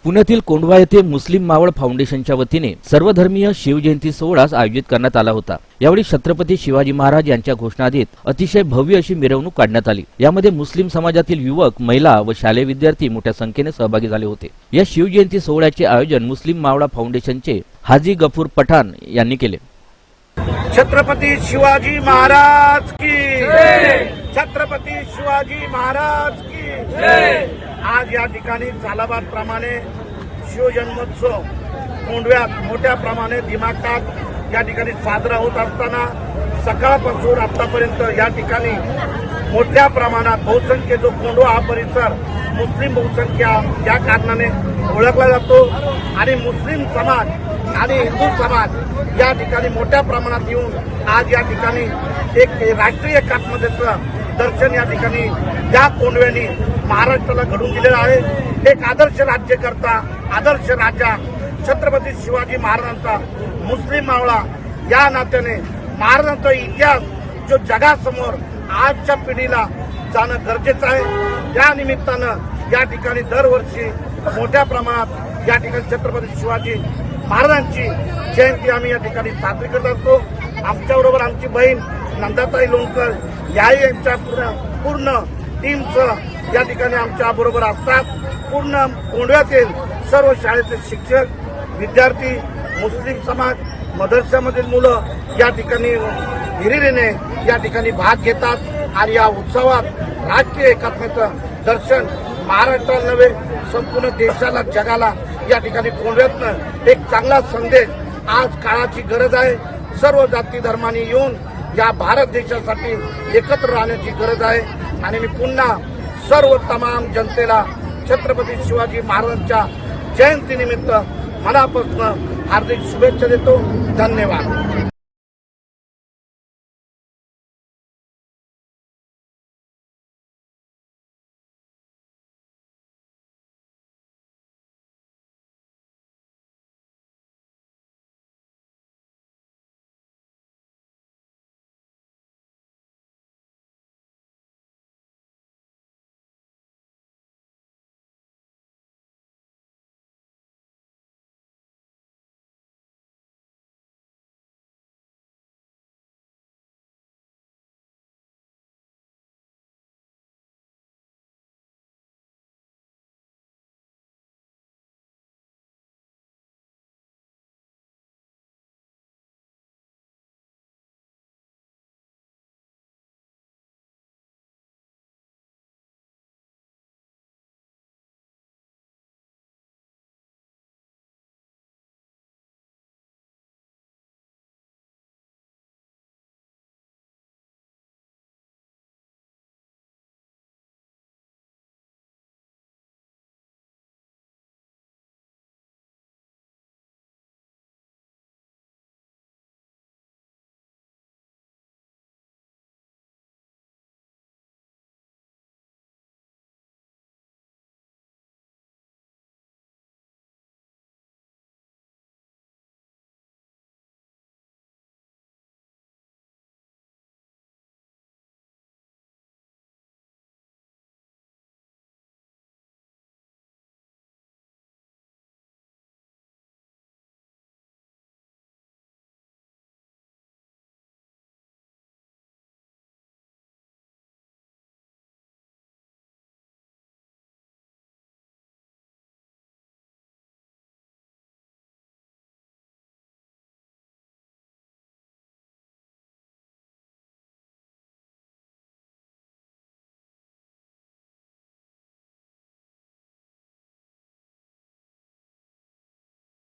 पुण्यातील कोंढवा येथे मुस्लिम मावळ फाउंडेशनच्या वतीने सर्वधर्मीय शिवजयंती सोहळा आयोजित करण्यात आला होता। यावेळी छत्रपती शिवाजी महाराज यांच्या घोषणा देत अतिशय भव्य अशी मिरवणूक काढण्यात आली। यामध्ये मुस्लिम समाजातील युवक, महिला व शालेय विद्यार्थी मोठ्या संख्येने सहभागी झाले होते। या शिवजयंती सोहळ्याचे आयोजन मुस्लिम मावळा फाउंडेशनचे हाजी गफूर पठाण यांनी केले। छत्रपती शिवाजी महाराज की जय। छत्रपती शिवाजी महाराज की जय। आज या ठिकाणी झालाबाद प्रमाणे शिवजन्मोत्सव कोंढव्यात मोठ्या प्रमाणे दिमाखात या ठिकाणी साजरा होत असताना सकाळपासून आतापर्यंत या ठिकाणी मोठ्या प्रमाणात बहुसंख्य जो कोंढवा हा परिसर मुस्लिम बहुसंख्या या कारणाने ओळखला जातो आणि मुस्लिम समाज आणि हिंदू समाज या ठिकाणी मोठ्या प्रमाणात येऊन आज या ठिकाणी एक राष्ट्रीय एकात्मतेचं दर्शन या ठिकाणी या कोंढव्यानी महाराष्ट्राला घडून दिलेलं आहे। एक आदर्श राज्यकर्ता, आदर्श राजा छत्रपती शिवाजी महाराजांचा मुस्लिम मावळा या नात्याने महाराजांचा इतिहास जो जगासमोर आजच्या पिढीला जाणं गरजेचं आहे। या निमित्तानं या ठिकाणी दरवर्षी मोठ्या प्रमाणात या ठिकाणी छत्रपती शिवाजी महाराजांची जयंती आम्ही या ठिकाणी साजरी करत असतो। आमच्याबरोबर आमची बहीण नंदाताई लोणकर याही यांच्या पूर्ण टीमसह या ठिकाणी आमच्या बरोबर असतात। पूर्ण कोंढव्यातील सर्व शाळेतील शिक्षक, विद्यार्थी, मुस्लिम समाज, मदरशामधील मुलं या ठिकाणी हिरिरीने या ठिकाणी भाग घेतात आणि या उत्सवात राष्ट्रीय एकात्मतेचं दर्शन महाराष्ट्राला नव्हे संपूर्ण देशाला, जगाला या ठिकाणी कोंढव्यातनं एक चांगला संदेश आज काळाची गरज आहे। सर्व जाती धर्मांनी येऊन या भारत देशासाठी एकत्र राहण्याची गरज आहे आणि मी पुन्हा सर्व तमाम जनतेला छत्रपती शिवाजी महाराजांच्या जयंतीनिमित्त मनापासून हार्दिक शुभेच्छा देतो। धन्यवाद।